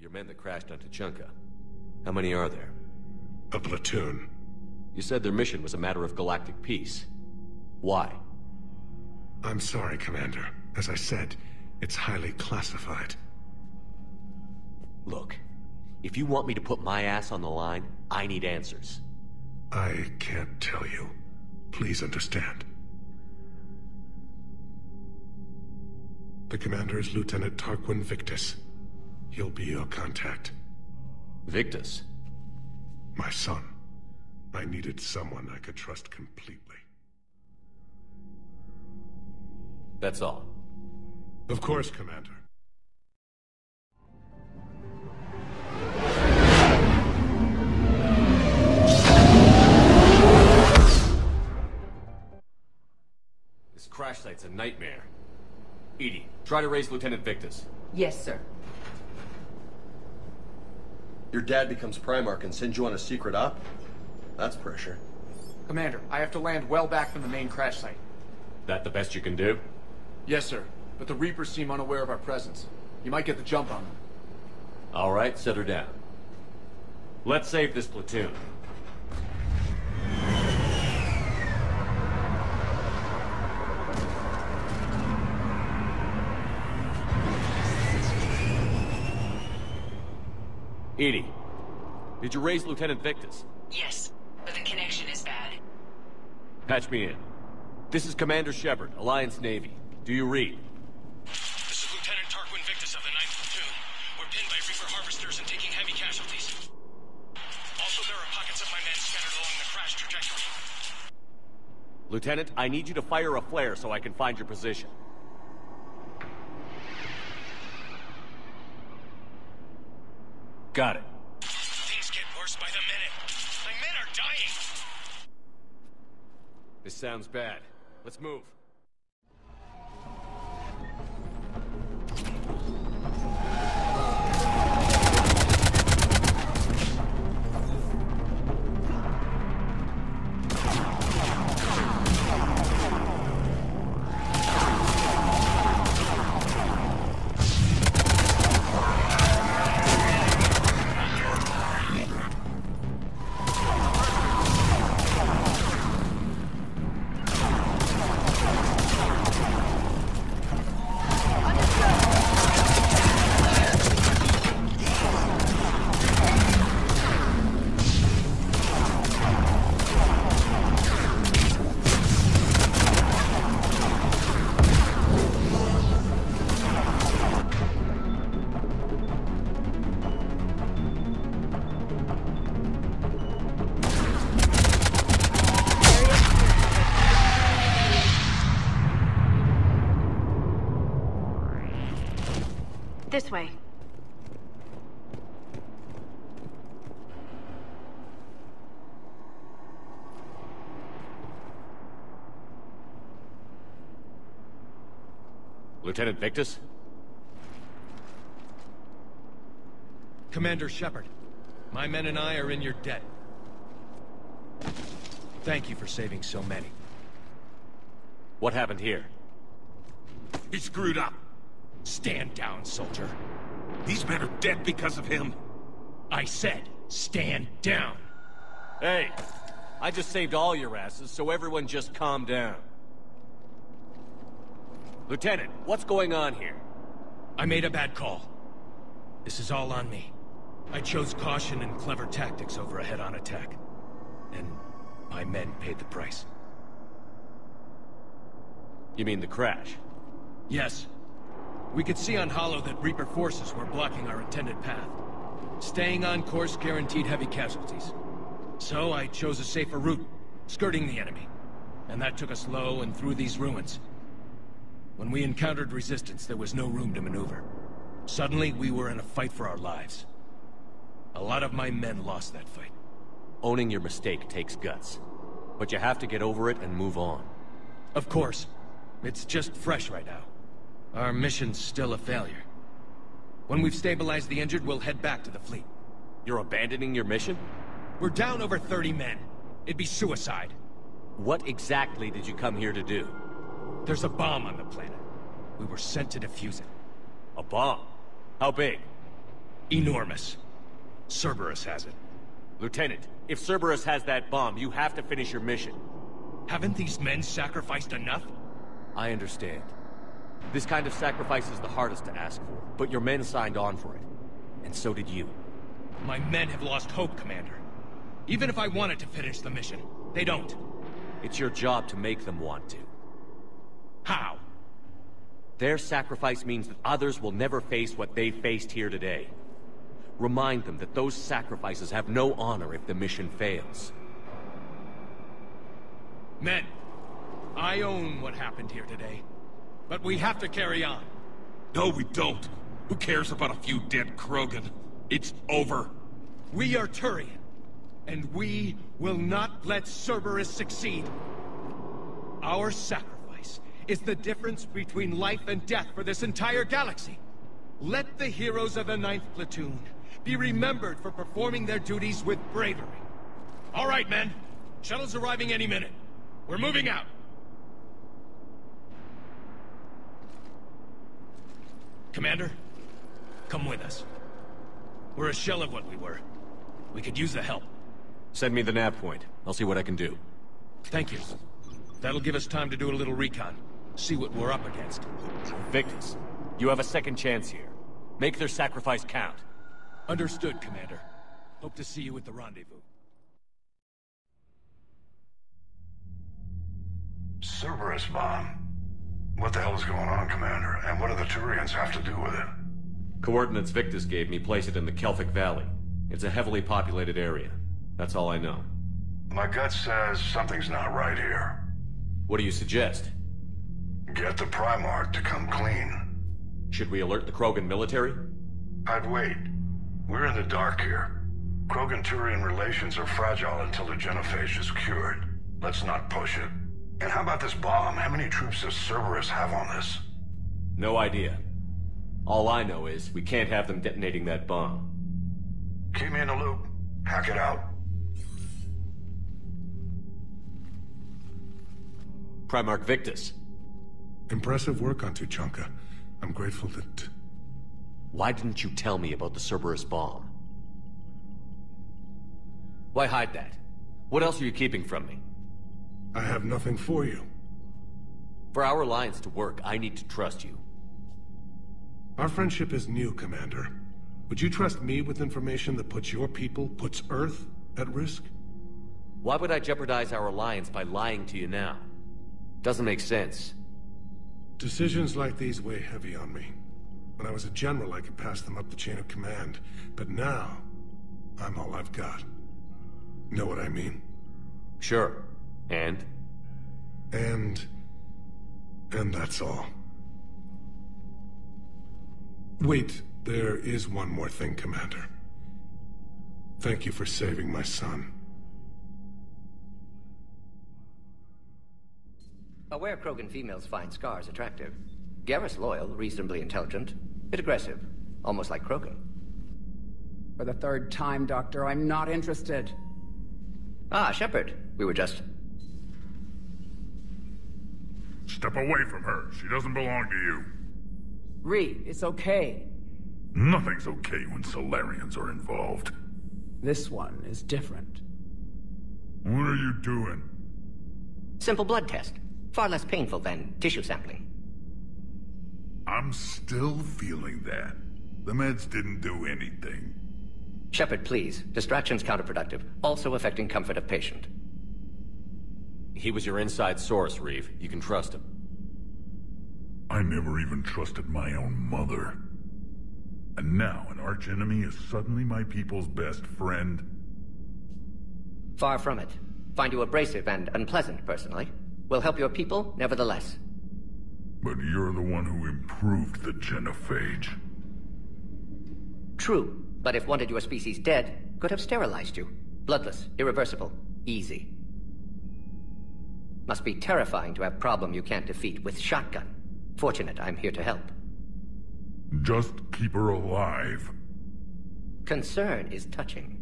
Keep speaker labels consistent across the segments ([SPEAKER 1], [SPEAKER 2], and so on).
[SPEAKER 1] Your men that crashed on Tuchanka. How many are there?
[SPEAKER 2] A platoon.
[SPEAKER 1] You said their mission was a matter of galactic peace. Why?
[SPEAKER 2] I'm sorry, Commander. As I said, it's highly classified.
[SPEAKER 1] Look, if you want me to put my ass on the line, I need answers.
[SPEAKER 2] I can't tell you. Please understand. The commander is Lieutenant Tarquin Victus. He'll be your contact.
[SPEAKER 1] Victus?
[SPEAKER 2] My son. I needed someone I could trust completely.
[SPEAKER 1] That's all.
[SPEAKER 2] Of course, Commander.
[SPEAKER 1] This crash site's a nightmare. Edie, try to raise Lieutenant Victus.
[SPEAKER 3] Yes, sir.
[SPEAKER 4] Your dad becomes Primarch and sends you on a secret op? That's pressure.
[SPEAKER 5] Commander, I have to land well back from the main crash site.
[SPEAKER 1] That the best you can do?
[SPEAKER 5] Yes, sir. But the Reapers seem unaware of our presence. You might get the jump on them.
[SPEAKER 1] All right, set her down. Let's save this platoon. Edie, did you raise Lieutenant Victus?
[SPEAKER 3] Yes, but the connection is bad.
[SPEAKER 1] Patch me in. This is Commander Shepard, Alliance Navy. Do you read?
[SPEAKER 6] This is Lieutenant Tarquin Victus of the 9th Platoon. We're pinned by Reaper harvesters and taking heavy casualties. Also, there are pockets of my men scattered along the crash trajectory.
[SPEAKER 1] Lieutenant, I need you to fire a flare so I can find your position. Got it.
[SPEAKER 6] Things get worse by the minute. My men are dying!
[SPEAKER 1] This sounds bad. Let's move.
[SPEAKER 7] This way.
[SPEAKER 1] Lieutenant Victus?
[SPEAKER 8] Commander Shepard, my men and I are in your debt. Thank you for saving so many.
[SPEAKER 1] What happened here?
[SPEAKER 9] He screwed up.
[SPEAKER 8] Stand down, soldier.
[SPEAKER 9] These men are dead because of him.
[SPEAKER 8] I said, stand down.
[SPEAKER 1] Hey, I just saved all your asses, so everyone just calm down. Lieutenant, what's going on here?
[SPEAKER 8] I made a bad call. This is all on me. I chose caution and clever tactics over a head-on attack. And my men paid the price.
[SPEAKER 1] You mean the crash?
[SPEAKER 8] Yes. We could see on Hollow that Reaper forces were blocking our intended path. Staying on course guaranteed heavy casualties. So I chose a safer route, skirting the enemy. And that took us low and through these ruins. When we encountered resistance, there was no room to maneuver. Suddenly, we were in a fight for our lives. A lot of my men lost that fight.
[SPEAKER 1] Owning your mistake takes guts. But you have to get over it and move on.
[SPEAKER 8] Of course. It's just fresh right now. Our mission's still a failure. When we've stabilized the injured, we'll head back to the fleet.
[SPEAKER 1] You're abandoning your mission?
[SPEAKER 8] We're down over 30 men. It'd be suicide.
[SPEAKER 1] What exactly did you come here to do?
[SPEAKER 8] There's a bomb on the planet. We were sent to defuse it.
[SPEAKER 1] A bomb? How big?
[SPEAKER 8] Enormous. Cerberus has it.
[SPEAKER 1] Lieutenant, if Cerberus has that bomb, you have to finish your mission.
[SPEAKER 8] Haven't these men sacrificed enough?
[SPEAKER 1] I understand. This kind of sacrifice is the hardest to ask for, but your men signed on for it. And so did you.
[SPEAKER 8] My men have lost hope, Commander. Even if I wanted to finish the mission, they don't.
[SPEAKER 1] It's your job to make them want to.
[SPEAKER 8] How?
[SPEAKER 1] Their sacrifice means that others will never face what they faced here today. Remind them that those sacrifices have no honor if the mission fails.
[SPEAKER 8] Men, I own what happened here today. But we have to carry on.
[SPEAKER 9] No, we don't. Who cares about a few dead Krogan? It's over.
[SPEAKER 8] We are Turian, and we will not let Cerberus succeed. Our sacrifice is the difference between life and death for this entire galaxy. Let the heroes of the 9th Platoon be remembered for performing their duties with bravery. All right, men. Shuttle's arriving any minute. We're moving out. Commander, come with us. We're a shell of what we were. We could use the help.
[SPEAKER 1] Send me the nav point. I'll see what I can do.
[SPEAKER 8] Thank you. That'll give us time to do a little recon. See what we're up against.
[SPEAKER 1] Victus, you have a second chance here. Make their sacrifice count.
[SPEAKER 8] Understood, Commander. Hope to see you at the rendezvous.
[SPEAKER 7] Cerberus bomb. What the hell is going on, Commander? And what do the Turians have to do with it?
[SPEAKER 1] Coordinates Victus gave me place it in the Kelphic Valley. It's a heavily populated area. That's all I know.
[SPEAKER 7] My gut says something's not right here.
[SPEAKER 1] What do you suggest?
[SPEAKER 7] Get the Primarch to come clean.
[SPEAKER 1] Should we alert the Krogan military?
[SPEAKER 7] I'd wait. We're in the dark here. Krogan-Turian relations are fragile until the genophage is cured. Let's not push it. And how about this bomb? How many troops does Cerberus have on this?
[SPEAKER 1] No idea. All I know is we can't have them detonating that bomb.
[SPEAKER 7] Keep me in the loop. Hack it out.
[SPEAKER 1] Primarch Victus.
[SPEAKER 2] Impressive work on Tuchanka. I'm grateful that...
[SPEAKER 1] Why didn't you tell me about the Cerberus bomb? Why hide that? What else are you keeping from me?
[SPEAKER 2] I have nothing for you.
[SPEAKER 1] For our alliance to work, I need to trust you.
[SPEAKER 2] Our friendship is new, Commander. Would you trust me with information that puts your people, puts Earth, at risk?
[SPEAKER 1] Why would I jeopardize our alliance by lying to you now? Doesn't make sense.
[SPEAKER 2] Decisions like these weigh heavy on me. When I was a general, I could pass them up the chain of command. But now, I'm all I've got. Know what I mean?
[SPEAKER 1] Sure. And?
[SPEAKER 2] And that's all. Wait, there is one more thing, Commander. Thank you for saving my son.
[SPEAKER 10] Aware Krogan females find scars attractive. Garrus loyal, reasonably intelligent, bit aggressive, almost like Krogan.
[SPEAKER 11] For the third time, Doctor, I'm not interested.
[SPEAKER 10] Ah, Shepard. We were just...
[SPEAKER 7] Step away from her. She doesn't belong to you.
[SPEAKER 11] Reed, it's okay.
[SPEAKER 7] Nothing's okay when Solarians are involved.
[SPEAKER 11] This one is different.
[SPEAKER 7] What are you doing?
[SPEAKER 10] Simple blood test. Far less painful than tissue sampling.
[SPEAKER 7] I'm still feeling that. The meds didn't do anything.
[SPEAKER 10] Shepard, please. Distraction's counterproductive, also affecting comfort of patient.
[SPEAKER 1] He was your inside source, Reeve. You can trust him.
[SPEAKER 7] I never even trusted my own mother. And now an archenemy is suddenly my people's best friend?
[SPEAKER 10] Far from it. Find you abrasive and unpleasant, personally. Will help your people, nevertheless.
[SPEAKER 7] But you're the one who improved the genophage.
[SPEAKER 10] True, but if wanted your species dead, could have sterilized you. Bloodless, irreversible, easy. Must be terrifying to have problem you can't defeat with shotgun. Fortunate I'm here to help.
[SPEAKER 7] Just keep her alive.
[SPEAKER 10] Concern is touching.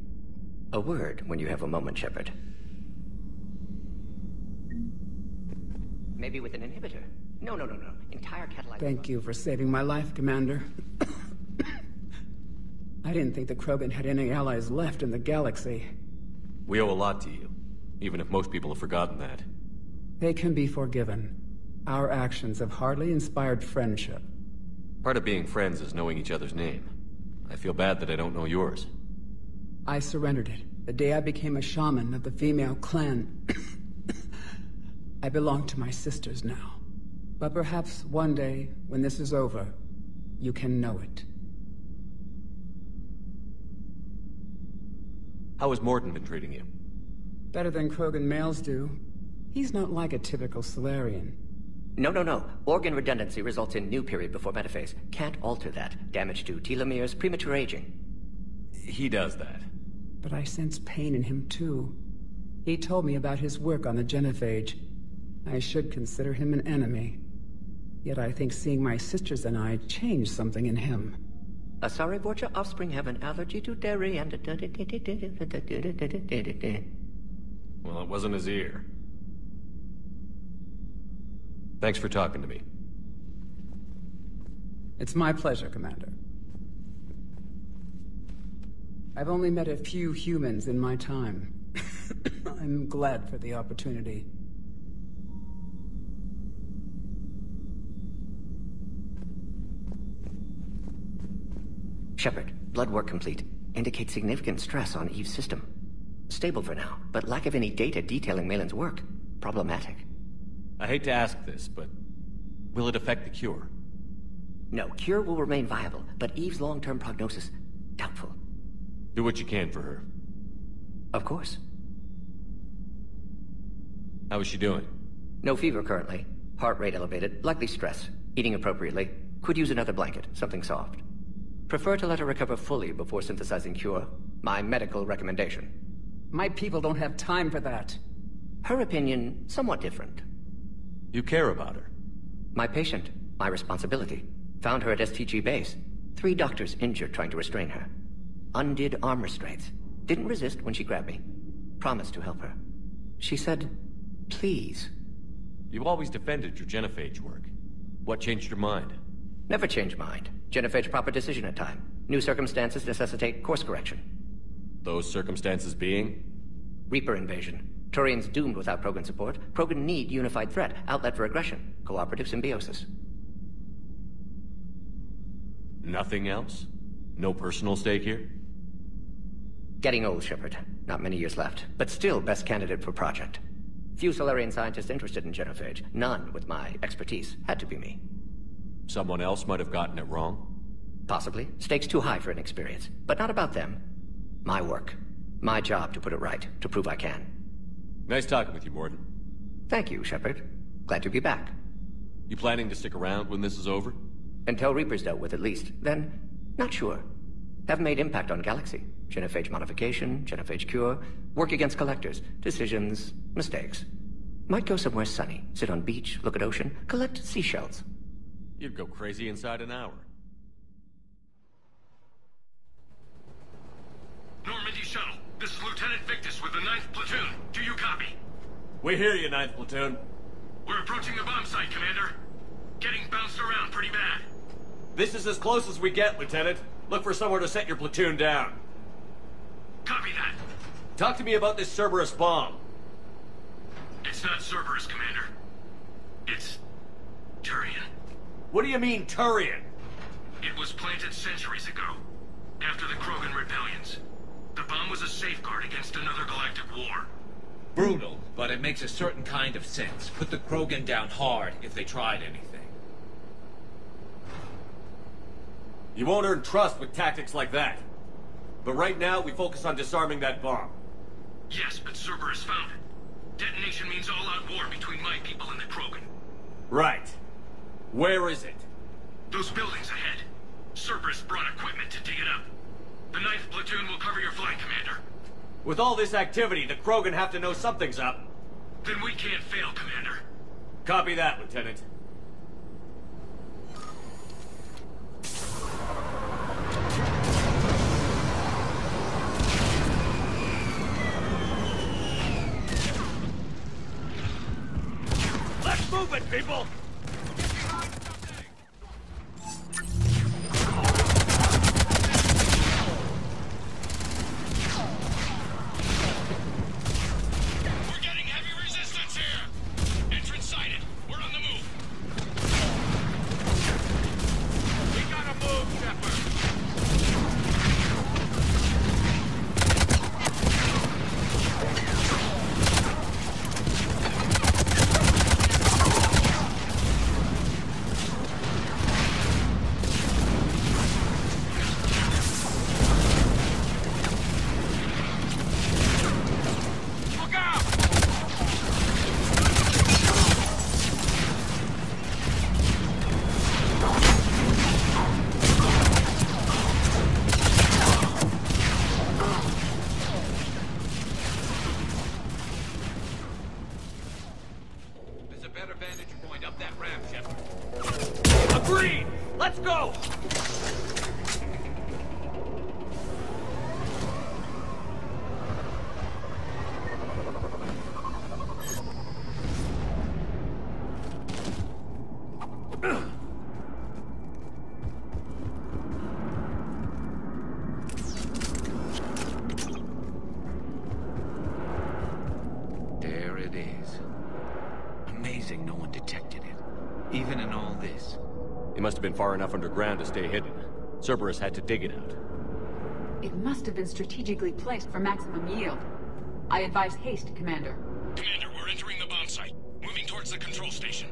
[SPEAKER 10] A word when you have a moment, Shepard. Maybe with an inhibitor. No. Entire catalytic...
[SPEAKER 11] Thank you for saving my life, Commander. I didn't think the Krogan had any allies left in the galaxy.
[SPEAKER 1] We owe a lot to you, even if most people have forgotten that.
[SPEAKER 11] They can be forgiven. Our actions have hardly inspired friendship.
[SPEAKER 1] Part of being friends is knowing each other's name. I feel bad that I don't know yours.
[SPEAKER 11] I surrendered it the day I became a shaman of the female clan. I belong to my sisters now. But perhaps one day, when this is over, you can know it.
[SPEAKER 1] How has Mordin been treating you?
[SPEAKER 11] Better than Krogan males do. He's not like a typical Solarian.
[SPEAKER 10] No. Organ redundancy results in new period before metaphase. Can't alter that. Damage to telomeres, premature aging.
[SPEAKER 1] He does that.
[SPEAKER 11] But I sense pain in him, too. He told me about his work on the genophage. I should consider him an enemy. Yet I think seeing my sisters and I changed something in him.
[SPEAKER 10] Sorry, Borgia offspring have an allergy to dairy and...
[SPEAKER 1] Well, it wasn't his ear. Thanks for talking to me.
[SPEAKER 11] It's my pleasure, Commander. I've only met a few humans in my time. I'm glad for the opportunity.
[SPEAKER 10] Shepard, blood work complete. Indicates significant stress on Eve's system. Stable for now, but lack of any data detailing Malin's work. Problematic.
[SPEAKER 1] I hate to ask this, but will it affect the cure?
[SPEAKER 10] No, cure will remain viable, but Eve's long-term prognosis, doubtful.
[SPEAKER 1] Do what you can for her.
[SPEAKER 10] Of course.
[SPEAKER 1] How is she doing?
[SPEAKER 10] No fever currently. Heart rate elevated, likely stress. Eating appropriately. Could use another blanket, something soft. Prefer to let her recover fully before synthesizing cure. My medical recommendation.
[SPEAKER 11] My people don't have time for that.
[SPEAKER 10] Her opinion, somewhat different.
[SPEAKER 1] You care about her.
[SPEAKER 10] My patient, my responsibility. Found her at STG base. 3 doctors injured trying to restrain her. Undid arm restraints. Didn't resist when she grabbed me. Promised to help her. She said, please.
[SPEAKER 1] You always defended your genophage work. What changed your mind?
[SPEAKER 10] Never change mind. Genophage proper decision at time. New circumstances necessitate course correction.
[SPEAKER 1] Those circumstances being?
[SPEAKER 10] Reaper invasion. Turians doomed without Krogan support. Krogan need unified threat. Outlet for aggression. Cooperative symbiosis.
[SPEAKER 1] Nothing else? No personal stake here?
[SPEAKER 10] Getting old, Shepard. Not many years left. But still best candidate for project. Few Solarian scientists interested in genophage. None with my expertise. Had to be me.
[SPEAKER 1] Someone else might have gotten it wrong?
[SPEAKER 10] Possibly. Stakes too high for inexperience. But not about them. My work. My job to put it right. To prove I can.
[SPEAKER 1] Nice talking with you, Mordin.
[SPEAKER 10] Thank you, Shepard. Glad to be back.
[SPEAKER 1] You planning to stick around when this is over?
[SPEAKER 10] Until Reaper's dealt with, at least. Then, not sure. Have made impact on Galaxy. Genophage modification, genophage cure, work against collectors, decisions, mistakes. Might go somewhere sunny, sit on beach, look at ocean, collect seashells.
[SPEAKER 1] You'd go crazy inside an hour.
[SPEAKER 6] Normandy Shuttle, this is Lieutenant Victus with the 9th Platoon. Do you copy?
[SPEAKER 1] We hear you, 9th Platoon.
[SPEAKER 6] We're approaching the bomb site, Commander. Getting bounced around pretty bad.
[SPEAKER 1] This is as close as we get, Lieutenant. Look for somewhere to set your platoon down.
[SPEAKER 6] Copy that.
[SPEAKER 1] Talk to me about this Cerberus bomb.
[SPEAKER 6] It's not Cerberus, Commander. It's... Turian.
[SPEAKER 1] What do you mean, Turian?
[SPEAKER 6] It was planted centuries ago, after the Krogan rebellions. The bomb was a safeguard against another galactic war.
[SPEAKER 12] Brutal, but it makes a certain kind of sense. Put the Krogan down hard if they tried anything.
[SPEAKER 1] You won't earn trust with tactics like that. But right now, we focus on disarming that bomb.
[SPEAKER 6] Yes, but Cerberus found it. Detonation means all-out war between my people and the Krogan.
[SPEAKER 1] Right. Where is it?
[SPEAKER 6] Those buildings ahead. Cerberus brought equipment to dig it up. The 9th Platoon will cover your flank, Commander.
[SPEAKER 1] With all this activity, the Krogan have to know something's up.
[SPEAKER 6] Then we can't fail, Commander.
[SPEAKER 1] Copy that, Lieutenant. Let's move it, people! Agreed! Let's go!
[SPEAKER 12] There it is. Amazing no one detected it, even in all this.
[SPEAKER 1] He must have been far enough underground to stay hidden. Cerberus had to dig it out.
[SPEAKER 3] It must have been strategically placed for maximum yield. I advise haste, Commander.
[SPEAKER 6] Commander, we're entering the bomb site. Moving towards the control station.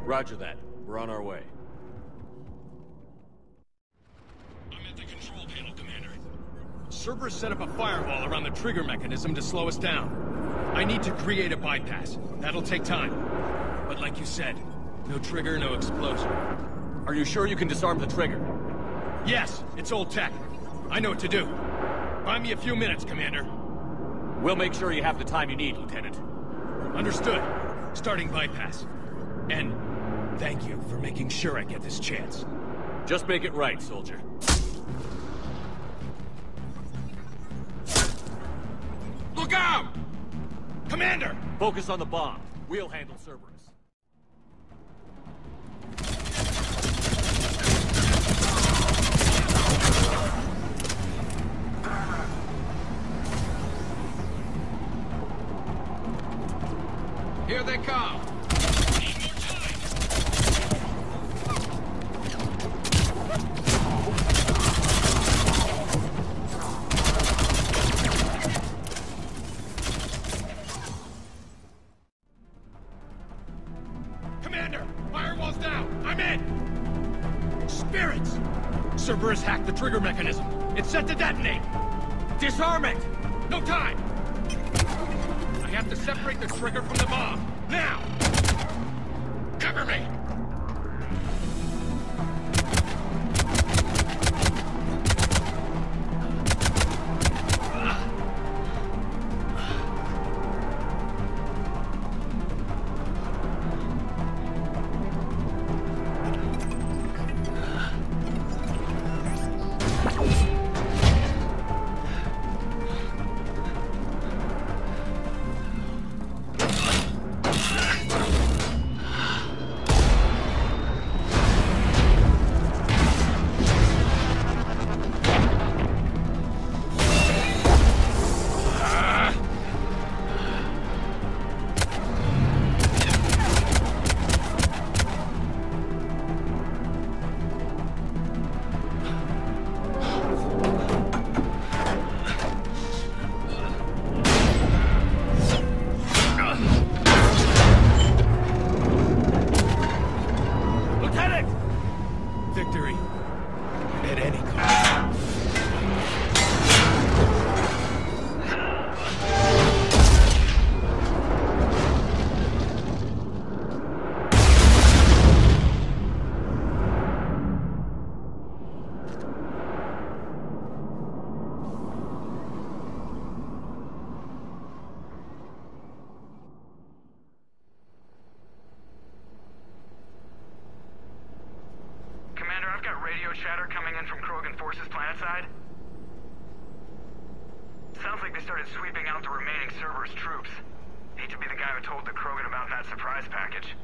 [SPEAKER 1] Roger that. We're on our way.
[SPEAKER 6] I'm at the control panel, Commander.
[SPEAKER 8] Cerberus set up a firewall around the trigger mechanism to slow us down. I need to create a bypass. That'll take time. But like you said, no trigger, no explosion.
[SPEAKER 1] Are you sure you can disarm the trigger?
[SPEAKER 8] Yes, it's old tech. I know what to do. Buy me a few minutes, Commander.
[SPEAKER 1] We'll make sure you have the time you need, Lieutenant.
[SPEAKER 8] Understood. Starting bypass. And thank you for making sure I get this chance.
[SPEAKER 1] Just make it right, soldier.
[SPEAKER 8] Look out! Commander!
[SPEAKER 1] Focus on the bomb. We'll handle Cerberus.
[SPEAKER 12] Here they come!
[SPEAKER 6] Need more time!
[SPEAKER 8] Commander! Firewall's down! I'm in! Spirits! Cerberus hacked the trigger mechanism. It's set to detonate! Disarm it! No time! I have to separate the trigger from the bomb! Now! Cover me!
[SPEAKER 13] chatter coming in from Krogan forces planetside? Sounds like they started sweeping out the remaining Cerberus troops. Hate to be the guy who told the Krogan about that surprise package.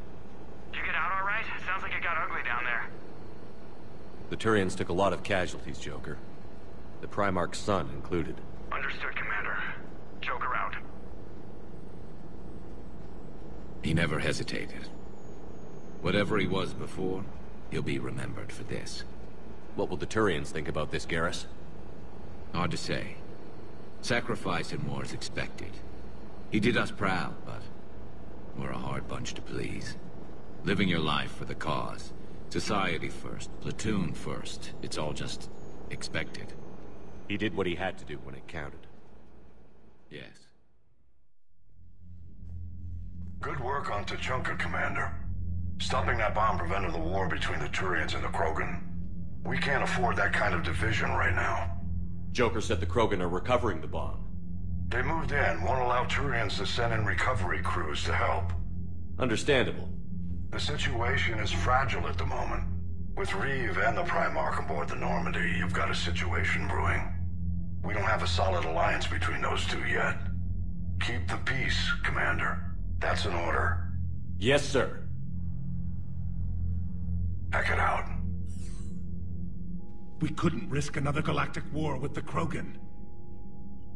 [SPEAKER 13] Did you get out all right? Sounds like it got ugly down there.
[SPEAKER 1] The Turians took a lot of casualties, Joker. The Primarch's son included.
[SPEAKER 13] Understood, Commander. Joker out.
[SPEAKER 12] He never hesitated. Whatever he was before, he'll be remembered for this.
[SPEAKER 1] What will the Turians think about this, Garrus?
[SPEAKER 12] Hard to say. Sacrifice in war is expected. He did us proud, but we're a hard bunch to please. Living your life for the cause. Society first, platoon first. It's all just expected.
[SPEAKER 1] He did what he had to do when it counted.
[SPEAKER 12] Yes.
[SPEAKER 7] Good work on Tuchanka, Commander. Stopping that bomb prevented the war between the Turians and the Krogan. We can't afford that kind of division right now.
[SPEAKER 1] Joker said the Krogan are recovering the bomb.
[SPEAKER 7] They moved in, won't allow Turians to send in recovery crews to help.
[SPEAKER 1] Understandable.
[SPEAKER 7] The situation is fragile at the moment. With Reeve and the Primarch aboard the Normandy, you've got a situation brewing. We don't have a solid alliance between those two yet. Keep the peace, Commander. That's an order.
[SPEAKER 1] Yes, sir.
[SPEAKER 7] Heck it out.
[SPEAKER 2] We couldn't risk another galactic war with the Krogan.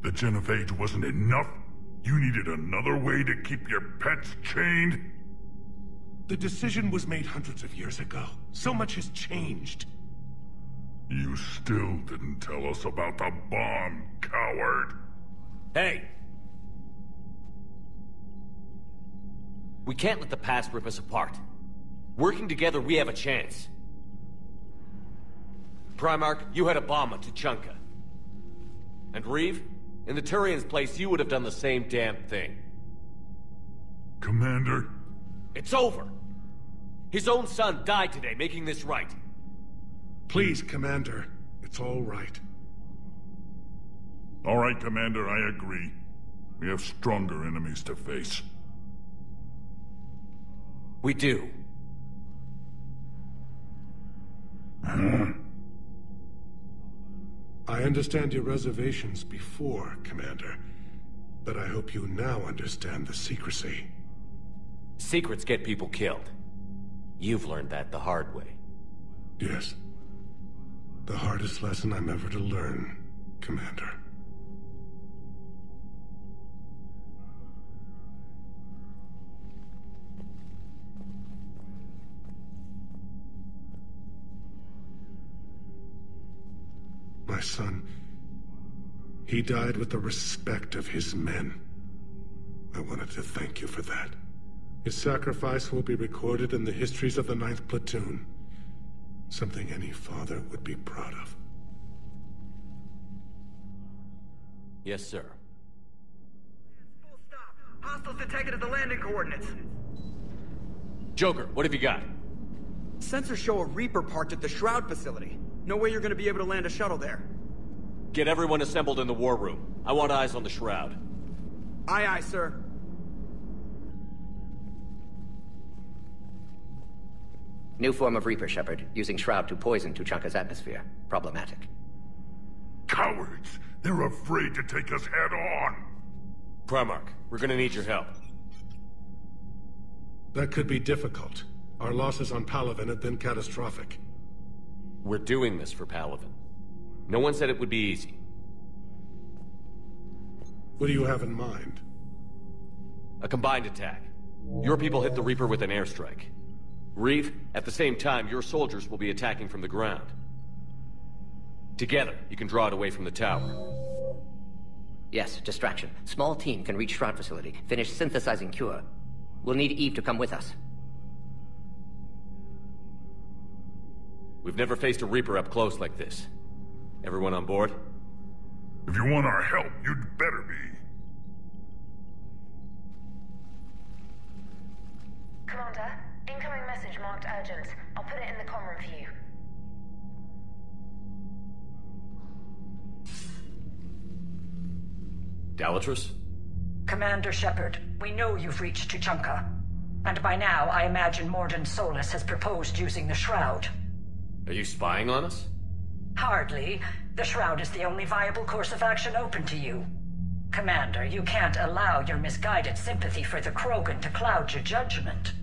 [SPEAKER 14] The Genophage wasn't enough? You needed another way to keep your pets chained?
[SPEAKER 2] The decision was made hundreds of years ago. So much has changed.
[SPEAKER 14] You still didn't tell us about the bomb, coward.
[SPEAKER 1] Hey! We can't let the past rip us apart. Working together, we have a chance. Primarch, you had a bomb on Tuchanka. And Reeve, in the Turian's place, you would have done the same damn thing.
[SPEAKER 14] Commander?
[SPEAKER 1] It's over! His own son died today, making this right.
[SPEAKER 2] Please, Commander. It's all right.
[SPEAKER 14] All right, Commander, I agree. We have stronger enemies to face.
[SPEAKER 1] We do.
[SPEAKER 2] I understand your reservations before, Commander. But I hope you now understand the secrecy.
[SPEAKER 1] Secrets get people killed. You've learned that the hard way.
[SPEAKER 2] Yes. The hardest lesson I'm ever to learn, Commander. My son, he died with the respect of his men. I wanted to thank you for that. His sacrifice will be recorded in the histories of the 9th Platoon. Something any father would be proud of.
[SPEAKER 1] Yes, sir.
[SPEAKER 13] Full stop. Hostiles detected at the landing coordinates.
[SPEAKER 1] Joker, what have you got?
[SPEAKER 15] Sensors show a Reaper parked at the Shroud facility. No way you're gonna be able to land a shuttle there.
[SPEAKER 1] Get everyone assembled in the war room. I want eyes on the Shroud.
[SPEAKER 15] Aye, aye, sir.
[SPEAKER 10] New form of Reaper, Shepard, using Shroud to poison Tuchanka's atmosphere. Problematic.
[SPEAKER 14] Cowards! They're afraid to take us head-on!
[SPEAKER 1] Primarch, we're gonna need your help.
[SPEAKER 2] That could be difficult. Our losses on Palaven have been catastrophic.
[SPEAKER 1] We're doing this for Palaven. No one said it would be easy.
[SPEAKER 2] What do you have in mind?
[SPEAKER 1] A combined attack. Your people hit the Reaper with an airstrike. Reeve, at the same time, your soldiers will be attacking from the ground. Together, you can draw it away from the tower.
[SPEAKER 10] Yes, distraction. Small team can reach Shroud facility, finish synthesizing cure. We'll need Eve to come with us.
[SPEAKER 1] We've never faced a Reaper up close like this. Everyone on board?
[SPEAKER 14] If you want our help, you'd better be.
[SPEAKER 16] Commander, incoming message marked urgent. I'll put it in the comm room for you.
[SPEAKER 1] Dalatrus?
[SPEAKER 17] Commander Shepard, we know you've reached Tuchanka. And by now, I imagine Morden Solus has proposed using the Shroud.
[SPEAKER 1] Are you spying on us?
[SPEAKER 17] Hardly. The Shroud is the only viable course of action open to you. Commander, you can't allow your misguided sympathy for the Krogan to cloud your judgment.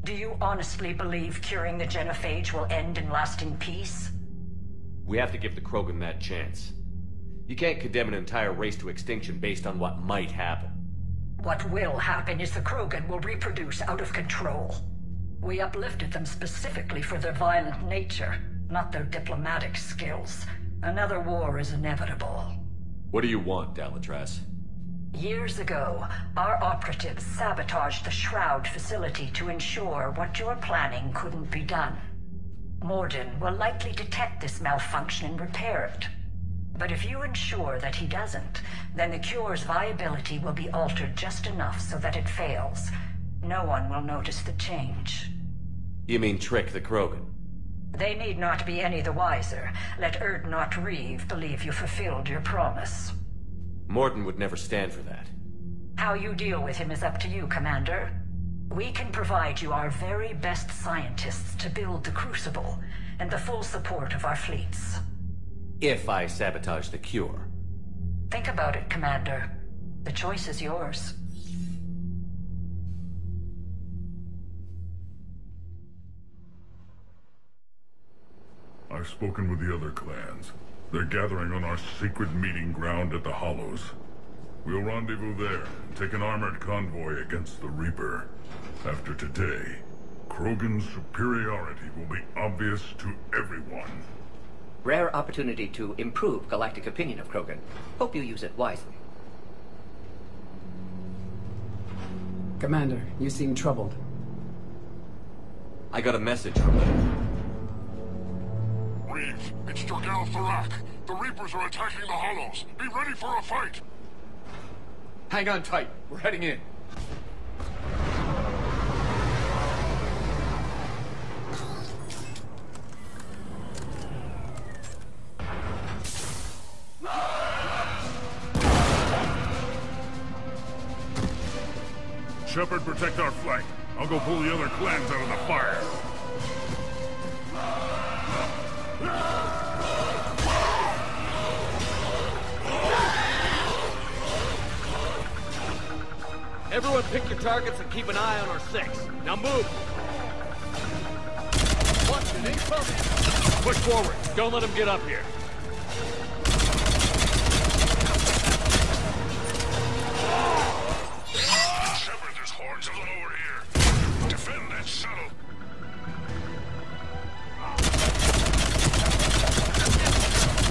[SPEAKER 17] Do you honestly believe curing the genophage will end in lasting peace?
[SPEAKER 1] We have to give the Krogan that chance. You can't condemn an entire race to extinction based on what might happen.
[SPEAKER 17] What will happen is the Krogan will reproduce out of control. We uplifted them specifically for their violent nature, not their diplomatic skills. Another war is inevitable.
[SPEAKER 1] What do you want, Dalatrus?
[SPEAKER 17] Years ago, our operatives sabotaged the Shroud facility to ensure what you're planning couldn't be done. Morden will likely detect this malfunction and repair it. But if you ensure that he doesn't, then the cure's viability will be altered just enough so that it fails. No one will notice the change.
[SPEAKER 1] You mean trick the Krogan?
[SPEAKER 17] They need not be any the wiser. Let Erdnot Reeve believe you fulfilled your promise.
[SPEAKER 1] Morden would never stand for that.
[SPEAKER 17] How you deal with him is up to you, Commander. We can provide you our very best scientists to build the Crucible, and the full support of our fleets.
[SPEAKER 1] If I sabotage the cure.
[SPEAKER 17] Think about it, Commander. The choice is yours.
[SPEAKER 14] I've spoken with the other clans. They're gathering on our secret meeting ground at the Hollows. We'll rendezvous there and take an armored convoy against the Reaper. After today, Krogan's superiority will be obvious to everyone.
[SPEAKER 10] Rare opportunity to improve galactic opinion of Krogan. Hope you use it wisely.
[SPEAKER 11] Commander, you seem troubled.
[SPEAKER 1] I got a message from them.
[SPEAKER 14] Reeve, it's Jorgal Tharak. The Reapers are attacking the Hollows. Be ready for a fight!
[SPEAKER 5] Hang on tight. We're heading in.
[SPEAKER 14] Shepard, protect our flank. I'll go pull the other clans out of the fire.
[SPEAKER 8] Everyone pick your targets and keep an eye on our 6. Now move! Watch it, incoming! Push forward. Don't let them get up here.
[SPEAKER 14] Shepard, there's hordes of them over here. Defend that shuttle.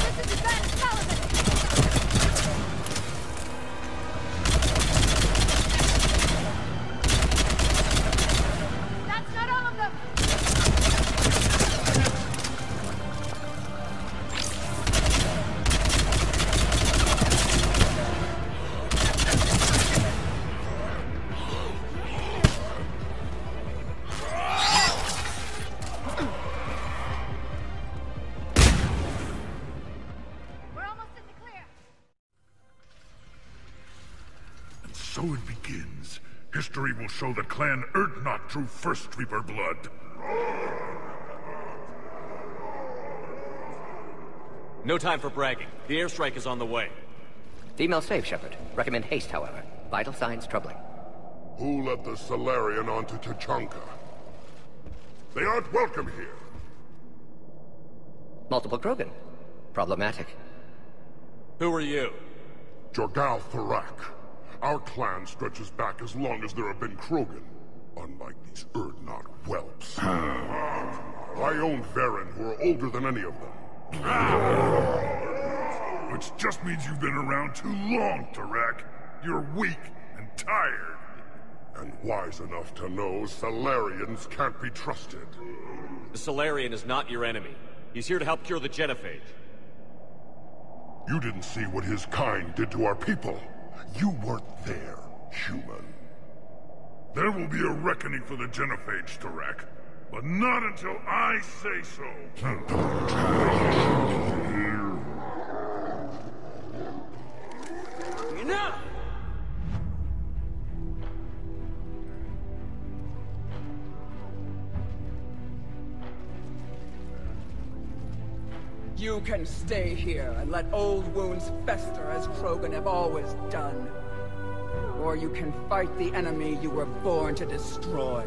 [SPEAKER 16] This is Advanced Paladin! That's not all of them! We're almost in the clear.
[SPEAKER 14] And so it begins. History will show that Clan Urdnot drew first Reaper blood.
[SPEAKER 1] No time for bragging. The airstrike is on the way.
[SPEAKER 10] Female safe, Shepard. Recommend haste, however. Vital signs troubling.
[SPEAKER 14] Who let the Solarian onto Tachanka? They aren't welcome here.
[SPEAKER 10] Multiple Krogan. Problematic.
[SPEAKER 1] Who are you?
[SPEAKER 14] Jorgal Tharak. Our clan stretches back as long as there have been Krogan. Unlike these Urdnot whelps. I own Varen, who are older than any of them. Which just means you've been around too long, Tharak. You're weak and tired. And wise enough to know Solarians can't be trusted.
[SPEAKER 1] The Solarian is not your enemy. He's here to help cure the genophage.
[SPEAKER 14] You didn't see what his kind did to our people. You weren't there, human. There will be a reckoning for the genophage, Tharak. But not until I say so.
[SPEAKER 8] Enough!
[SPEAKER 11] You can stay here and let old wounds fester as Krogan have always done. Or you can fight the enemy you were born to destroy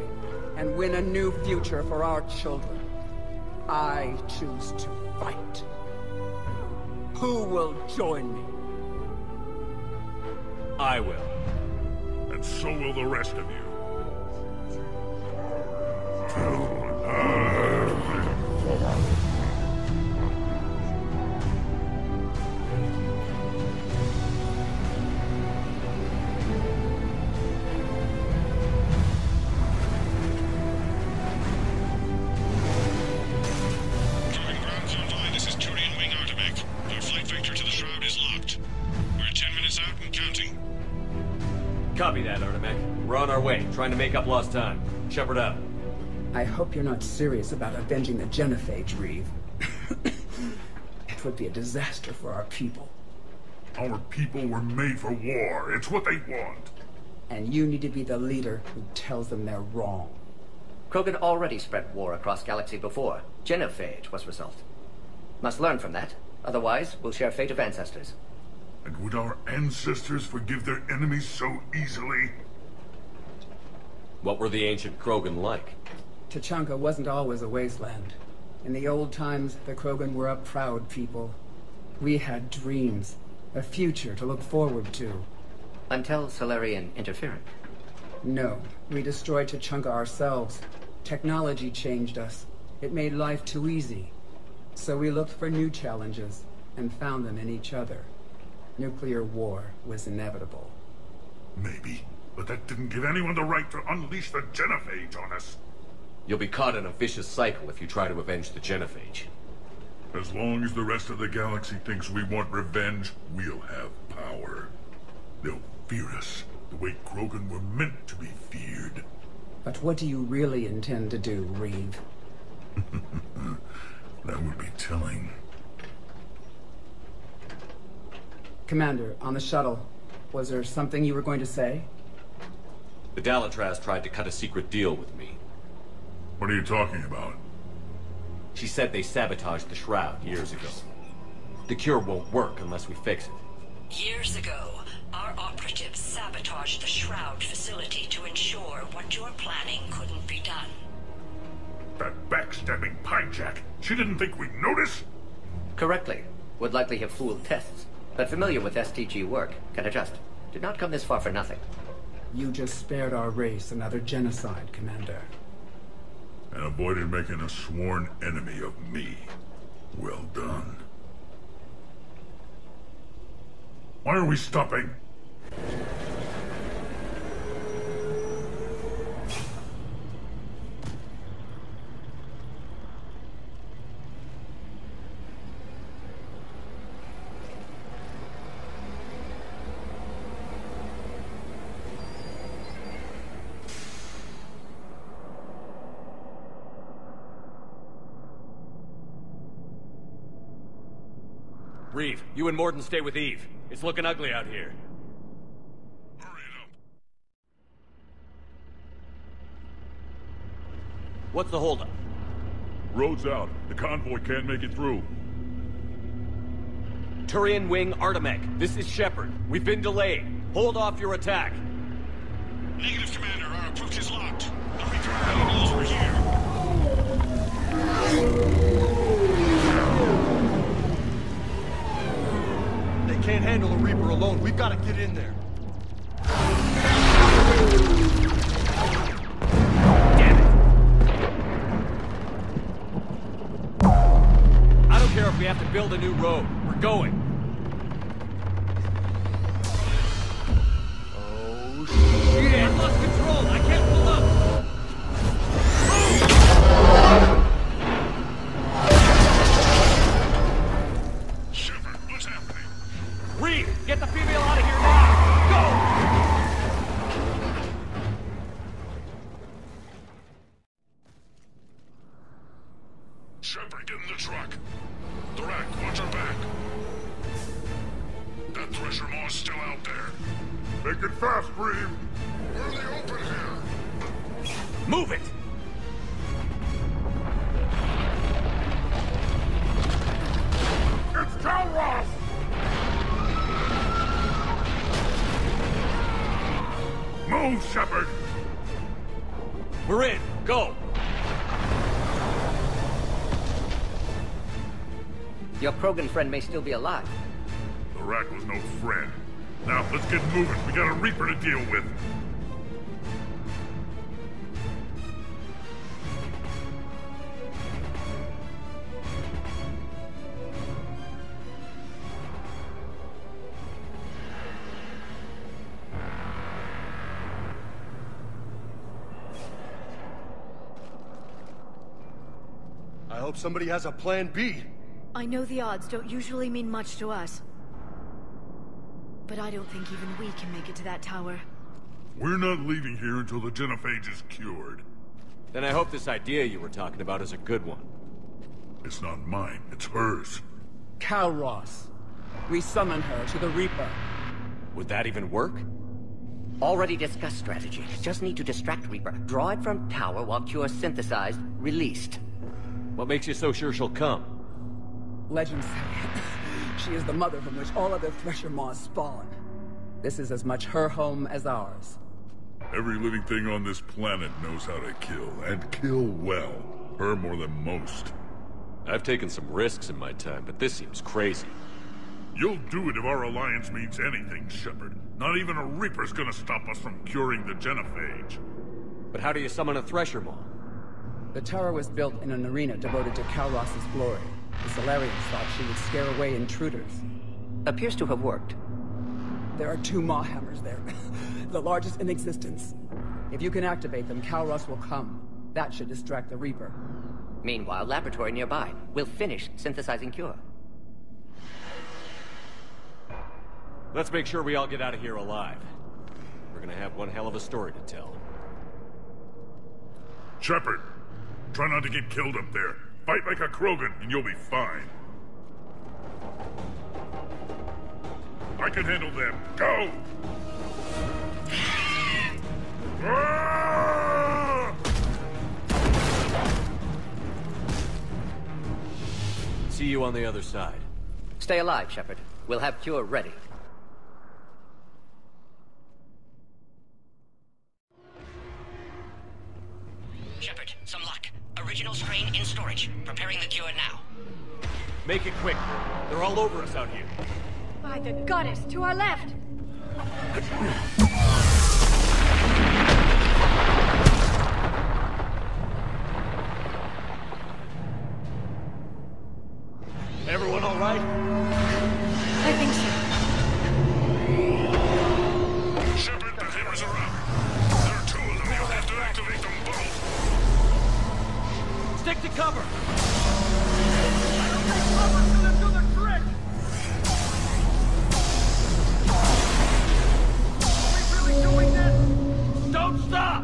[SPEAKER 11] and win a new future for our children. I choose to fight. Who will join me?
[SPEAKER 1] I will.
[SPEAKER 14] And so will the rest of you.
[SPEAKER 1] Copy that, Artemek. We're on our way, trying to make up lost time. Shepard up.
[SPEAKER 11] I hope you're not serious about avenging the genophage, Reeve. It would be a disaster for our people.
[SPEAKER 14] Our people were made for war. It's what they want.
[SPEAKER 11] And you need to be the leader who tells them they're wrong.
[SPEAKER 10] Krogan already spread war across galaxy before. Genophage was result. Must learn from that. Otherwise, we'll share fate of ancestors.
[SPEAKER 14] And would our ancestors forgive their enemies so easily?
[SPEAKER 1] What were the ancient Krogan like?
[SPEAKER 11] Tuchanka wasn't always a wasteland. In the old times, the Krogan were a proud people. We had dreams, a future to look forward to.
[SPEAKER 10] Until Solarian interference.
[SPEAKER 11] No, we destroyed Tuchanka ourselves. Technology changed us. It made life too easy. So we looked for new challenges, and found them in each other. Nuclear war was inevitable.
[SPEAKER 14] Maybe, but that didn't give anyone the right to unleash the genophage on us.
[SPEAKER 1] You'll be caught in a vicious cycle if you try to avenge the genophage.
[SPEAKER 14] As long as the rest of the galaxy thinks we want revenge, we'll have power. They'll fear us the way Krogan were meant to be feared.
[SPEAKER 11] But what do you really intend to do, Reeve?
[SPEAKER 14] That would be telling.
[SPEAKER 11] Commander, on the shuttle, was there something you were going to say?
[SPEAKER 1] The Dalatraz tried to cut a secret deal with me.
[SPEAKER 14] What are you talking about?
[SPEAKER 1] She said they sabotaged the Shroud years ago. The cure won't work unless we fix it.
[SPEAKER 17] Years ago, our operatives sabotaged the Shroud facility to ensure what you're planning couldn't be done.
[SPEAKER 14] That backstabbing pinejack! She didn't think we'd notice?
[SPEAKER 10] Correctly. Would likely have fooled tests, but familiar with STG work, can adjust. Did not come this far for nothing.
[SPEAKER 11] You just spared our race another genocide, Commander.
[SPEAKER 14] And avoided making a sworn enemy of me. Well done. Why are we stopping?
[SPEAKER 1] Reeve, you and Morden stay with Eve. It's looking ugly out here.
[SPEAKER 14] Hurry it up.
[SPEAKER 1] What's the holdup?
[SPEAKER 14] Road's out. The convoy can't make it through.
[SPEAKER 1] Turian Wing Artemech, this is Shepard. We've been delayed. Hold off your attack.
[SPEAKER 6] Negative, Commander. Our approach is locked. The Reaper already knows we're here.
[SPEAKER 4] They can't handle a Reaper alone. We've got to get in there.
[SPEAKER 1] Damn it. I don't care if we have to build a new road. We're going. Oh, shit! I lost control! I can't pull up!
[SPEAKER 14] Shepard, what's happening?
[SPEAKER 1] Reeve, get the female out of here now!
[SPEAKER 14] Shepard, get in the truck. Thrak, watch our back. That Thresher Maw's still out there. Make it fast, Reeve. We're in the open here.
[SPEAKER 1] Move it!
[SPEAKER 14] It's Calross! Move, Shepard!
[SPEAKER 1] We're in. Go!
[SPEAKER 10] Your Krogan friend may still be alive.
[SPEAKER 14] Thrak was no friend. Now, let's get moving. We got a Reaper to deal with.
[SPEAKER 4] I hope somebody has a plan B.
[SPEAKER 18] I know the odds don't usually mean much to us. But I don't think even we can make it to that tower.
[SPEAKER 14] We're not leaving here until the genophage is cured.
[SPEAKER 1] Then I hope this idea you were talking about is a good one.
[SPEAKER 14] It's not mine, it's hers.
[SPEAKER 11] Calross. We summon her to the Reaper.
[SPEAKER 1] Would that even work?
[SPEAKER 10] Already discussed strategy. Just need to distract Reaper. Draw it from tower while Cure synthesized, released.
[SPEAKER 1] What makes you so sure she'll come?
[SPEAKER 11] Legends say she is the mother from which all other Thresher Maws spawn. This is as much her home as ours.
[SPEAKER 14] Every living thing on this planet knows how to kill, and kill well. Her more than most.
[SPEAKER 1] I've taken some risks in my time, but this seems crazy.
[SPEAKER 14] You'll do it if our alliance means anything, Shepard. Not even a Reaper's gonna stop us from curing the genophage.
[SPEAKER 1] But how do you summon a Thresher Maw?
[SPEAKER 11] The tower was built in an arena devoted to Kalros's glory. The Solarians thought she would scare away intruders.
[SPEAKER 10] Appears to have worked.
[SPEAKER 11] There are 2 Maw hammers there. The largest in existence. If you can activate them, Kalros will come. That should distract the Reaper.
[SPEAKER 10] Meanwhile, laboratory nearby. We'll finish synthesizing Cure.
[SPEAKER 1] Let's make sure we all get out of here alive. We're gonna have one hell of a story to tell.
[SPEAKER 14] Shepard, try not to get killed up there. Fight like a Krogan, and you'll be fine. I can handle them. Go!
[SPEAKER 1] See you on the other side.
[SPEAKER 10] Stay alive, Shepard. We'll have Cure ready.
[SPEAKER 17] Shepard, some luck. Original strain in storage. Preparing the Cure now.
[SPEAKER 1] Make it quick. They're all over us out here.
[SPEAKER 18] By the goddess, to our left!
[SPEAKER 1] Everyone all right?
[SPEAKER 18] I think so.
[SPEAKER 14] Shepard, the hammers are up. There are 2 of them. You'll have to activate them both.
[SPEAKER 1] Stick to cover!
[SPEAKER 5] I don't think cover's gonna do the trick! Are we really doing this?
[SPEAKER 1] Don't stop!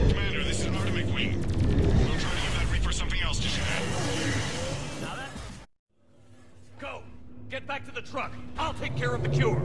[SPEAKER 6] Commander, this is Artemis Wing. We'll try to give that Reaper something else to shoot at.
[SPEAKER 1] Now that... Go! Get back to the truck. I'll take care of the Cure.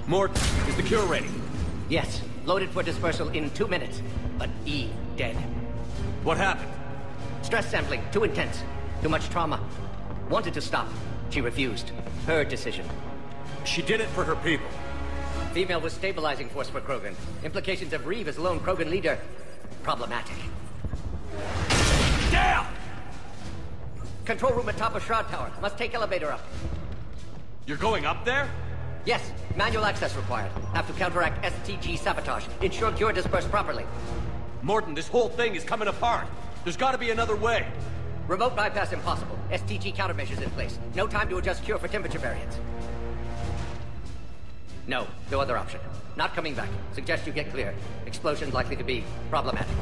[SPEAKER 1] Mort, is the Cure ready?
[SPEAKER 10] Yes. Loaded for dispersal in 2 minutes. But Eve dead.
[SPEAKER 1] What happened?
[SPEAKER 10] Stress sampling. Too intense. Too much trauma. Wanted to stop. She refused. Her decision.
[SPEAKER 1] She did it for her people.
[SPEAKER 10] Female was stabilizing force for Krogan. Implications of Reeve as lone Krogan leader. Problematic.
[SPEAKER 1] Damn!
[SPEAKER 10] Control room atop a shroud tower. Must take elevator up.
[SPEAKER 1] You're going up there?
[SPEAKER 10] Yes. Manual access required. Have to counteract STG sabotage. Ensure Cure dispersed properly.
[SPEAKER 1] Morton, this whole thing is coming apart. There's gotta be another way.
[SPEAKER 10] Remote bypass impossible. STG countermeasures in place. No time to adjust cure for temperature variance. No other option. Not coming back. Suggest you get clear. Explosion likely to be problematic.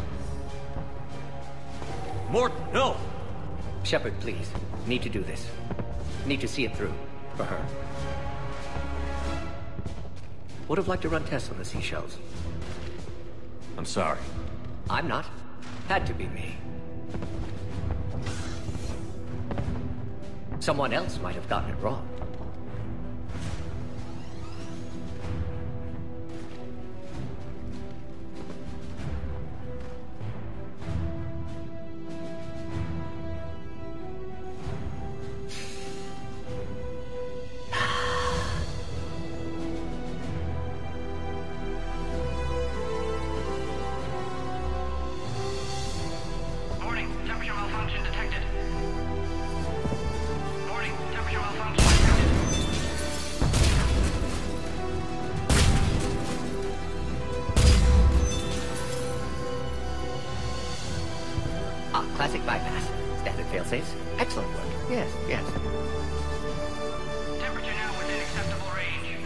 [SPEAKER 1] Morton, no!
[SPEAKER 10] Shepard, please. Need to do this. Need to see it through. For her. Would have liked to run tests on the seashells.
[SPEAKER 1] I'm sorry.
[SPEAKER 10] I'm not. Had to be me. Someone else might have gotten it wrong. Classic bypass. Standard failsafes. Excellent work. Yes.
[SPEAKER 13] Temperature now within acceptable range.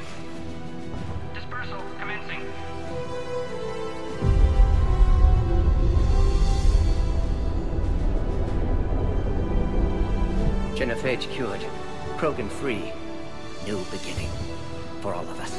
[SPEAKER 13] Dispersal commencing.
[SPEAKER 10] Genophage cured. Krogan free. New beginning. For all of us.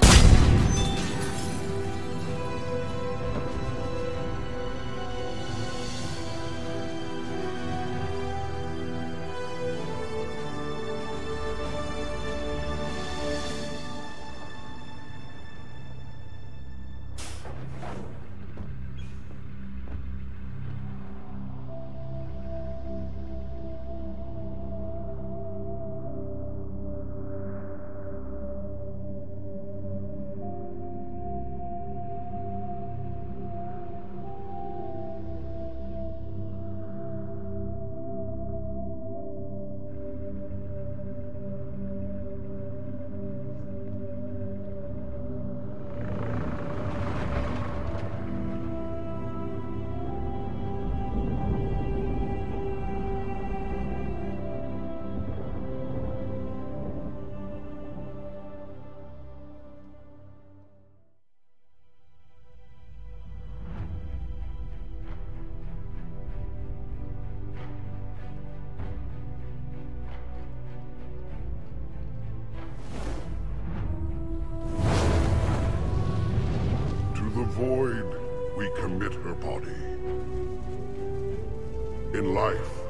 [SPEAKER 14] Void, we commit her body. In life,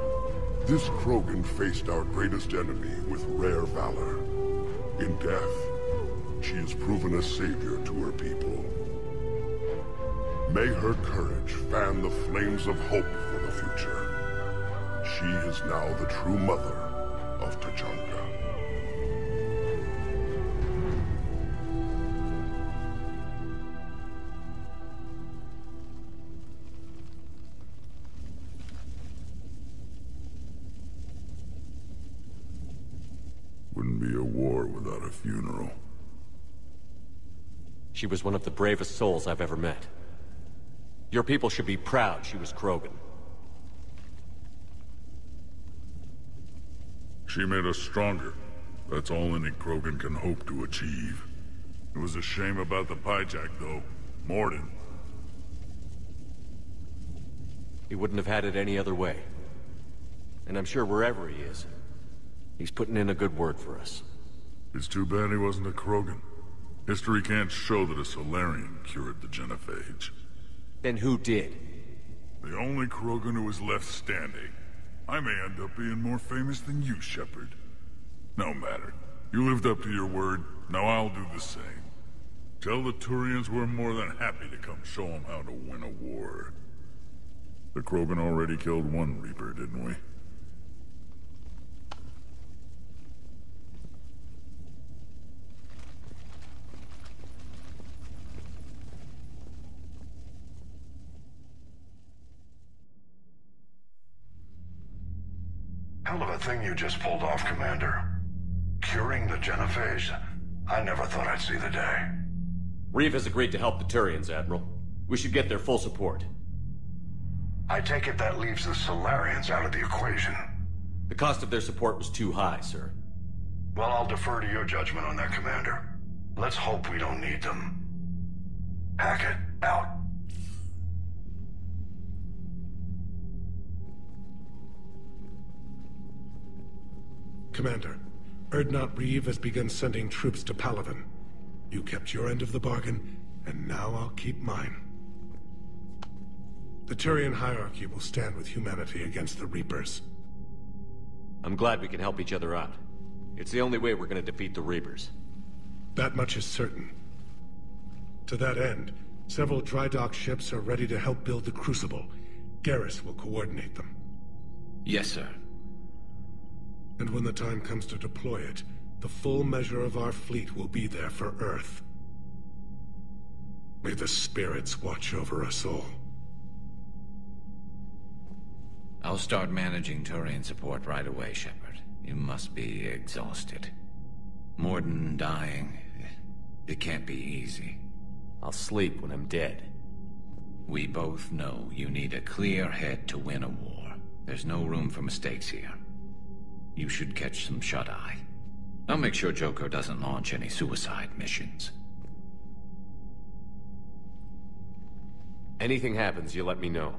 [SPEAKER 14] this Krogan faced our greatest enemy with rare valor. In death, she has proven a savior to her people. May her courage fan the flames of hope for the future. She is now the true mother of Tachanka. Wouldn't be a war without a funeral.
[SPEAKER 1] She was one of the bravest souls I've ever met. Your people should be proud she was Krogan.
[SPEAKER 14] She made us stronger. That's all any Krogan can hope to achieve. It was a shame about the Pyjak, though. Morden.
[SPEAKER 1] He wouldn't have had it any other way. And I'm sure wherever he is, he's putting in a good word for us.
[SPEAKER 14] It's too bad he wasn't a Krogan. History can't show that a Solarian cured the genophage.
[SPEAKER 1] Then who did?
[SPEAKER 14] The only Krogan who was left standing. I may end up being more famous than you, Shepard. No matter. You lived up to your word, now I'll do the same. Tell the Turians we're more than happy to come show them how to win a war. The Krogan already killed one Reaper, didn't we?
[SPEAKER 7] Hell of a thing you just pulled off, Commander. Curing the genophage? I never thought I'd see the day.
[SPEAKER 1] Reeve has agreed to help the Turians, Admiral. We should get their full support.
[SPEAKER 7] I take it that leaves the Solarians out of the equation.
[SPEAKER 1] The cost of their support was too high, sir.
[SPEAKER 7] Well, I'll defer to your judgment on that, Commander. Let's hope we don't need them. Hackett, out.
[SPEAKER 2] Commander, Erdnot Reeve has begun sending troops to Palaven. You kept your end of the bargain, and now I'll keep mine. The Turian hierarchy will stand with humanity against the Reapers.
[SPEAKER 1] I'm glad we can help each other out. It's the only way we're gonna defeat the Reapers.
[SPEAKER 2] That much is certain. To that end, several dry dock ships are ready to help build the Crucible. Garrus will coordinate them.
[SPEAKER 12] Yes, sir.
[SPEAKER 2] And when the time comes to deploy it, the full measure of our fleet will be there for Earth. May the spirits watch over us all.
[SPEAKER 12] I'll start managing Turian support right away, Shepard. You must be exhausted. Morden dying, it can't be easy.
[SPEAKER 1] I'll sleep when I'm dead.
[SPEAKER 12] We both know you need a clear head to win a war. There's no room for mistakes here. You should catch some shut-eye. I'll make sure Joker doesn't launch any suicide missions.
[SPEAKER 1] Anything happens, you let me know.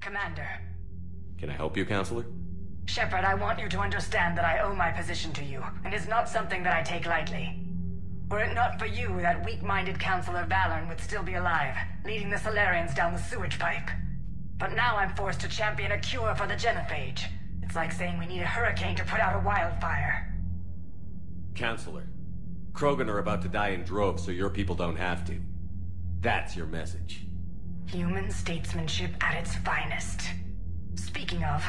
[SPEAKER 17] Commander.
[SPEAKER 1] Can I help you, Counselor?
[SPEAKER 17] Shepard, I want you to understand that I owe my position to you, and it's not something that I take lightly. Were it not for you, that weak-minded Counselor Valorn would still be alive, leading the Solarians down the sewage pipe. But now I'm forced to champion a cure for the genophage. It's like saying we need a hurricane to put out a wildfire.
[SPEAKER 1] Counselor, Krogan are about to die in droves so your people don't have to. That's your message.
[SPEAKER 17] Human statesmanship at its finest. Speaking of,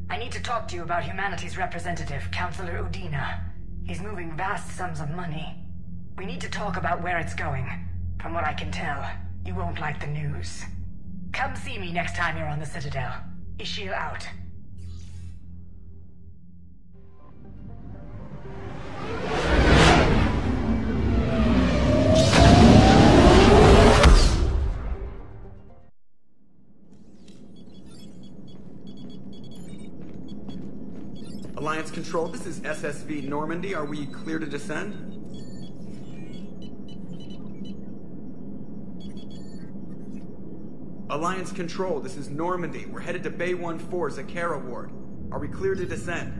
[SPEAKER 17] I need to talk to you about humanity's representative, Counselor Udina. He's moving vast sums of money. We need to talk about where it's going. From what I can tell, you won't like the news. Come see me next time you're on the Citadel. Ishil out.
[SPEAKER 15] Alliance Control, this is SSV Normandy. Are we clear to descend? Alliance Control, this is Normandy. We're headed to Bay 1-4, Zakara Ward. Are we clear to descend?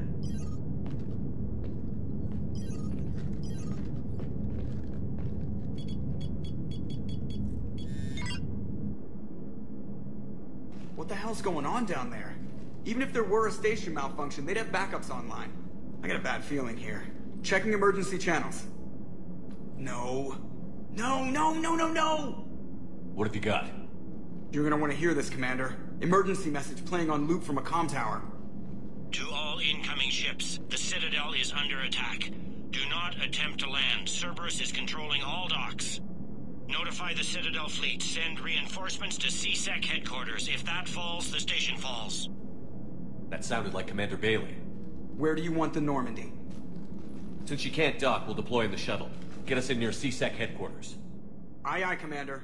[SPEAKER 15] What the hell's going on down there? Even if there were a station malfunction, they'd have backups online. I got a bad feeling here. Checking emergency channels. No. No, no, no, no, no!
[SPEAKER 1] What have you got?
[SPEAKER 15] You're gonna want to hear this, Commander. Emergency message playing on loop from a comm tower.
[SPEAKER 6] To all incoming ships, the Citadel is under attack. Do not attempt to land. Cerberus is controlling all docks. Notify the Citadel fleet. Send reinforcements to CSEC headquarters. If that falls, the station falls.
[SPEAKER 1] That sounded like Commander Bailey.
[SPEAKER 15] Where do you want the Normandy?
[SPEAKER 1] Since you can't dock, we'll deploy in the shuttle. Get us in near CSEC headquarters.
[SPEAKER 15] Aye, aye, Commander.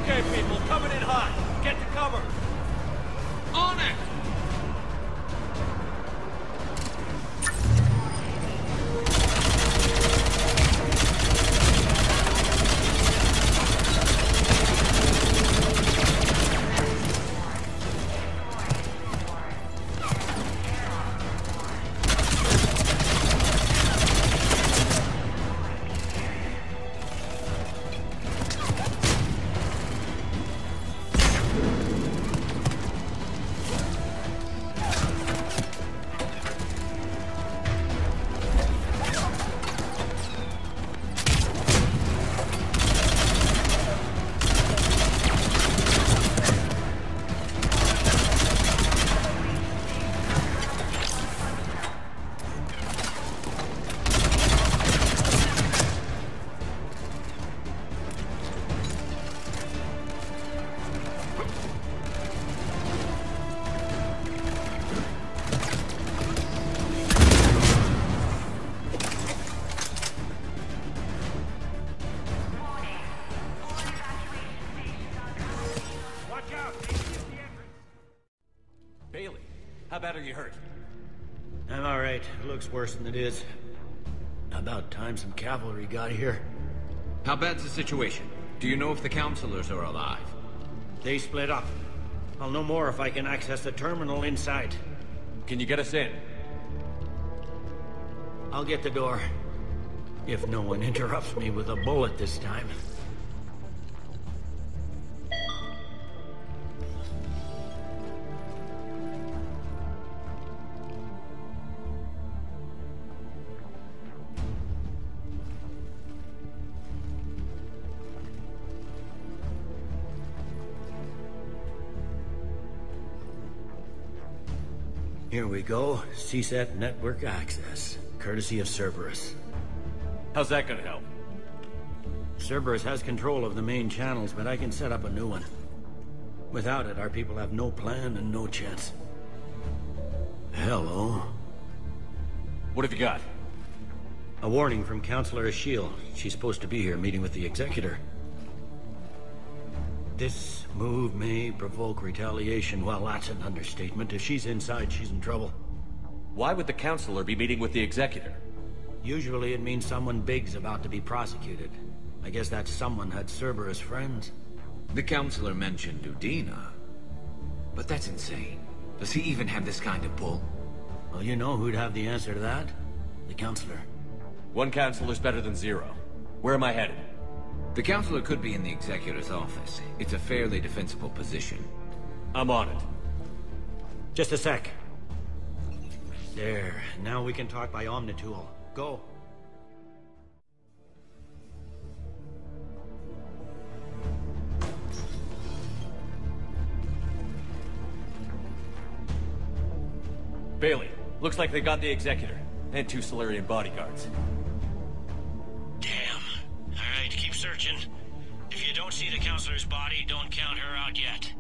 [SPEAKER 1] Okay, people, coming in hot. Get to cover.
[SPEAKER 9] On it!
[SPEAKER 1] How bad are you hurt?
[SPEAKER 19] I'm alright. It looks worse than it is. About time some cavalry got here.
[SPEAKER 12] How bad's the situation? Do you know if the counselors are alive?
[SPEAKER 19] They split up. I'll know more if I can access the terminal inside.
[SPEAKER 1] Can you get us in?
[SPEAKER 19] I'll get the door. If no one interrupts me with a bullet this time. Here we go. CSAT network access. Courtesy of Cerberus.
[SPEAKER 1] How's that gonna help?
[SPEAKER 19] Cerberus has control of the main channels, but I can set up a new one. Without it, our people have no plan and no chance. Hello.
[SPEAKER 1] What have you got?
[SPEAKER 19] A warning from Counselor Ashiel. She's supposed to be here meeting with the Executor. This move may provoke retaliation. Well, that's an understatement. If she's inside, she's in trouble.
[SPEAKER 1] Why would the Counselor be meeting with the Executor?
[SPEAKER 19] Usually it means someone big's about to be prosecuted. I guess that someone had Cerberus friends.
[SPEAKER 12] The Counselor mentioned Udina. But that's insane. Does he even have this kind of pull?
[SPEAKER 19] Well, you know who'd have the answer to that? The Counselor.
[SPEAKER 1] One Counselor's better than zero. Where am I headed?
[SPEAKER 12] The Counselor could be in the Executor's office. It's a fairly defensible position.
[SPEAKER 1] I'm on it.
[SPEAKER 19] Just a sec. There. Now we can talk by Omnitool. Go.
[SPEAKER 1] Bailey, looks like they got the Executor. And 2 Solarian bodyguards.
[SPEAKER 6] Damn. Alright, keep searching. If you don't see the Counselor's body, don't count her out yet.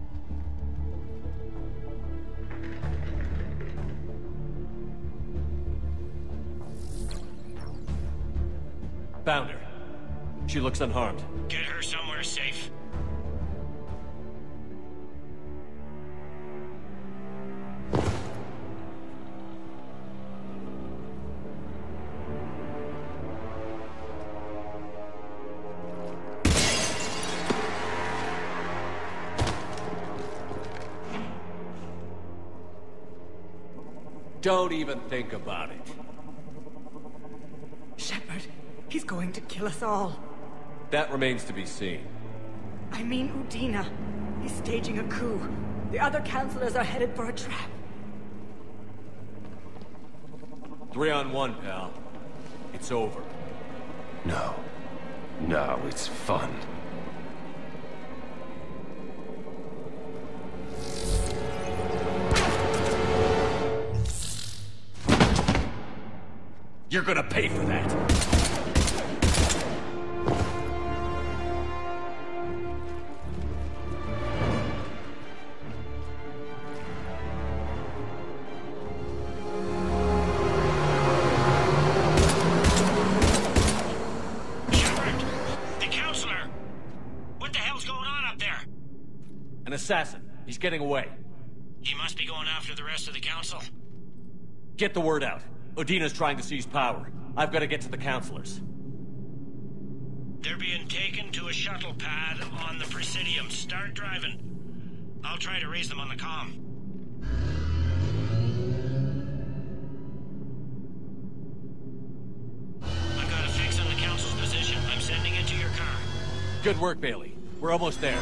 [SPEAKER 1] Found her. She looks unharmed.
[SPEAKER 6] Get her somewhere safe.
[SPEAKER 1] Don't even think about it.
[SPEAKER 20] Shepard, he's going to kill us all.
[SPEAKER 1] That remains to be seen.
[SPEAKER 20] I mean Udina. He's staging a coup. The other counselors are headed for a trap.
[SPEAKER 1] 3-on-1, pal. It's over.
[SPEAKER 21] No. No, it's fun.
[SPEAKER 1] You're gonna pay for that.
[SPEAKER 6] Shepard! The Counselor! What the hell's going on up there?
[SPEAKER 1] An assassin. He's getting away.
[SPEAKER 6] He must be going after the rest of the council.
[SPEAKER 1] Get the word out. Udina's trying to seize power. I've got to get to the councilors.
[SPEAKER 6] They're being taken to a shuttle pad on the Presidium. Start driving. I'll try to raise them on the comm. I've got a fix on the council's position. I'm sending it to your car.
[SPEAKER 1] Good work, Bailey. We're almost there.